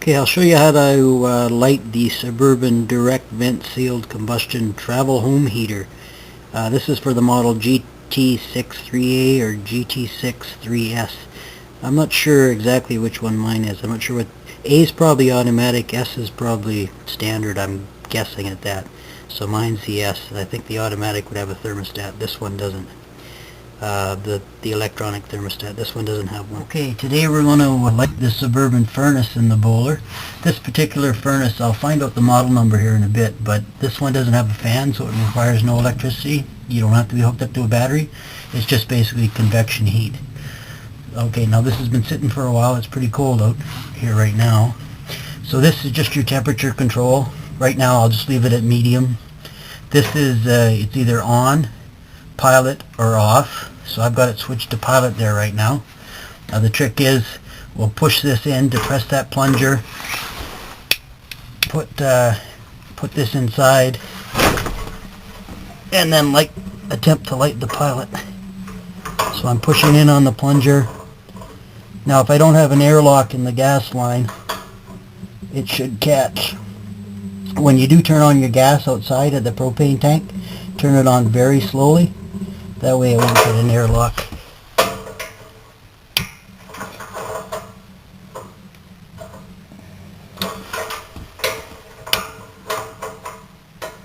Okay, I'll show you how to light the Suburban direct vent sealed combustion travel home heater. This is for the model GT63A or GT63S. I'm not sure exactly which one mine is. I'm not sure what... A is probably automatic, S is probably standard, I'm guessing at that. So mine's the S. I think the automatic would have a thermostat. This one doesn't. The electronic thermostat. This one doesn't have one. Okay, today we're going to light the Suburban Furnace in the boiler. This particular furnace, I'll find out the model number here in a bit, but this one doesn't have a fan, so it requires no electricity. You don't have to be hooked up to a battery. It's just basically convection heat. Okay, now this has been sitting for a while. It's pretty cold out here right now. So this is just your temperature control. Right now I'll just leave it at medium. This is, it's either on, pilot, or off. So I've got it switched to pilot there right now. Now the trick is, we'll push this in, depress that plunger, put this inside, and then attempt to light the pilot. So I'm pushing in on the plunger. Now if I don't have an airlock in the gas line, it should catch. When you do turn on your gas outside at the propane tank, turn it on very slowly. That way it won't get an airlock.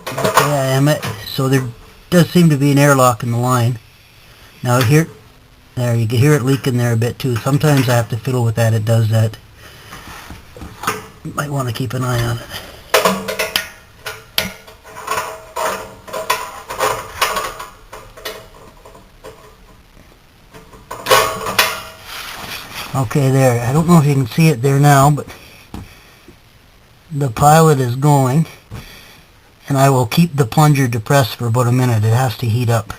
Okay, I am it. So there does seem to be an airlock in the line. Now here, there, you can hear it leaking there a bit too. Sometimes I have to fiddle with that. It does that. You might want to keep an eye on it. Okay, there. I don't know if you can see it there now, but the pilot is going, and I will keep the plunger depressed for about a minute. It has to heat up.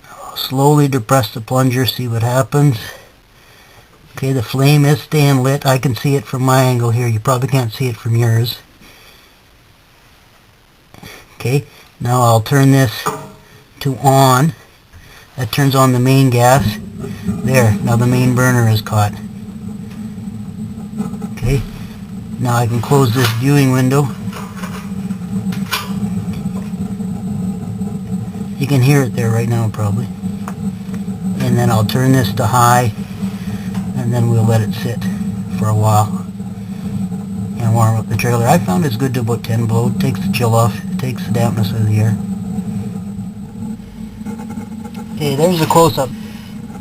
I'll slowly depress the plunger, see what happens. Okay, the flame is staying lit. I can see it from my angle here. You probably can't see it from yours. Okay, now I'll turn this to on. That turns on the main gas. There, now the main burner is caught. Okay, now I can close this viewing window. You can hear it there right now probably. And then I'll turn this to high, and then we'll let it sit for a while and warm up the trailer. I found it's good to about 10 below. It takes the chill off. It takes the dampness out of the air. Okay, there's a close-up.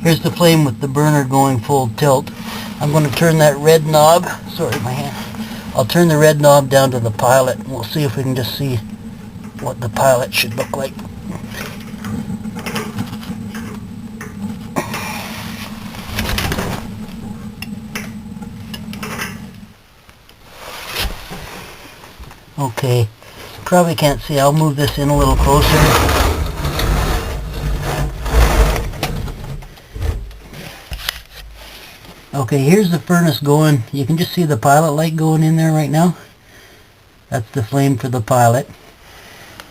Here's the flame with the burner going full tilt. I'm going to turn that red knob, sorry my hand, I'll turn the red knob down to the pilot, and we'll see if we can just see what the pilot should look like. Okay, probably can't see. I'll move this in a little closer. Okay, here's the furnace going. You can just see the pilot light going in there right now. That's the flame for the pilot.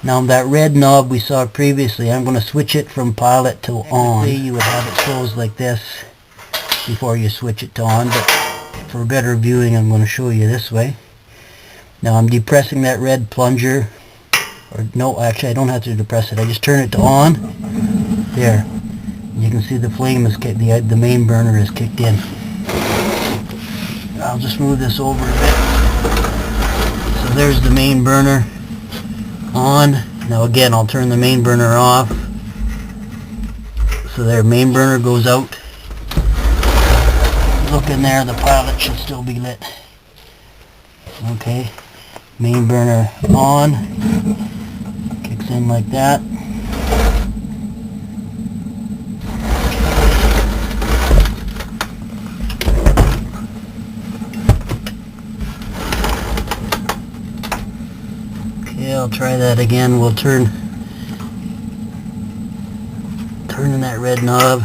Now that red knob we saw previously, I'm going to switch it from pilot to on. You would have it closed like this before you switch it to on, but for better viewing I'm going to show you this way. Now I'm depressing that red plunger, or no, actually I don't have to depress it. I just turn it to on. There, you can see the flame is kicked. The main burner is kicked in. I'll just move this over a bit. So there's the main burner on. Now again, I'll turn the main burner off. So there, main burner goes out. Look in there, the pilot should still be lit. Okay. Main burner on, kicks in like that. Okay, I'll try that again. We'll turning that red knob.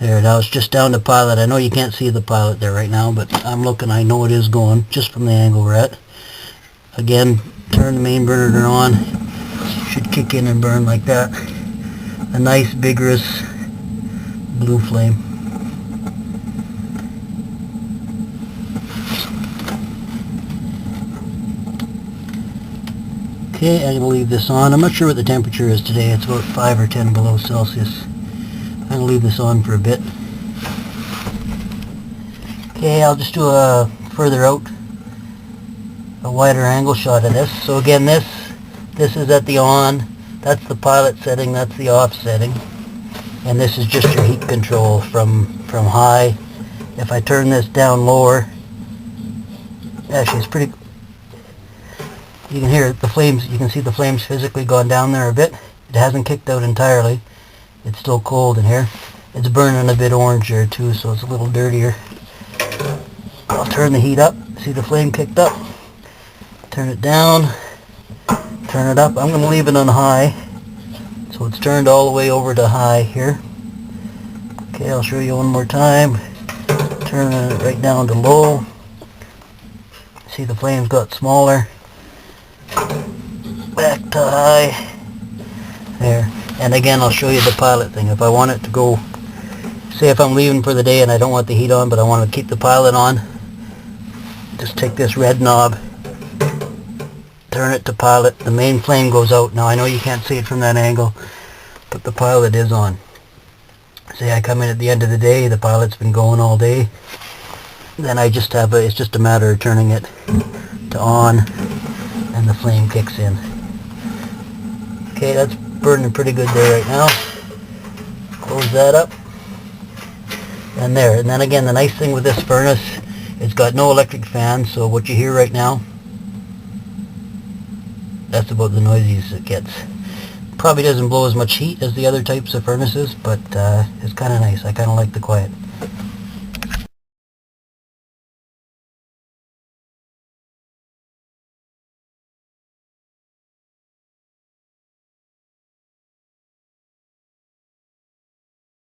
There, now it's just down to pilot. I know you can't see the pilot there right now, but I'm looking, I know it is going, just from the angle we're at. Again, Turn the main burner on. Should kick in and burn like that. A nice vigorous blue flame. Okay, I'm going to leave this on. I'm not sure what the temperature is today. It's about 5 or 10 below Celsius. I'm going to leave this on for a bit. Okay, I'll just do a further out, a wider angle shot of this. So again, this is at the on, that's the pilot setting, that's the off setting, and this is just your heat control from high. If I turn this down lower, actually it's pretty, you can hear the flames, you can see the flames physically gone down there a bit. It hasn't kicked out entirely, it's still cold in here. It's burning a bit orange there too, so it's a little dirtier. I'll turn the heat up, see the flame kicked up, turn it down, turn it up. I'm going to leave it on high, so it's turned all the way over to high here. Okay, I'll show you one more time. Turn it right down to low. See the flames got smaller. Back to high. There. And again, I'll show you the pilot thing. If I want it to go, say if I'm leaving for the day and I don't want the heat on, but I want to keep the pilot on, just take this red knob, turn it to pilot, the main flame goes out. Now I know you can't see it from that angle, but the pilot is on. Say I come in at the end of the day, the pilot's been going all day, then I just have it's just a matter of turning it to on and the flame kicks in. Okay, that's burning pretty good there right now. Close that up. And there. And then again, the nice thing with this furnace, it's got no electric fan, so what you hear right now, that's about the noisiest it gets. Probably doesn't blow as much heat as the other types of furnaces, but it's kind of nice. I kind of like the quiet.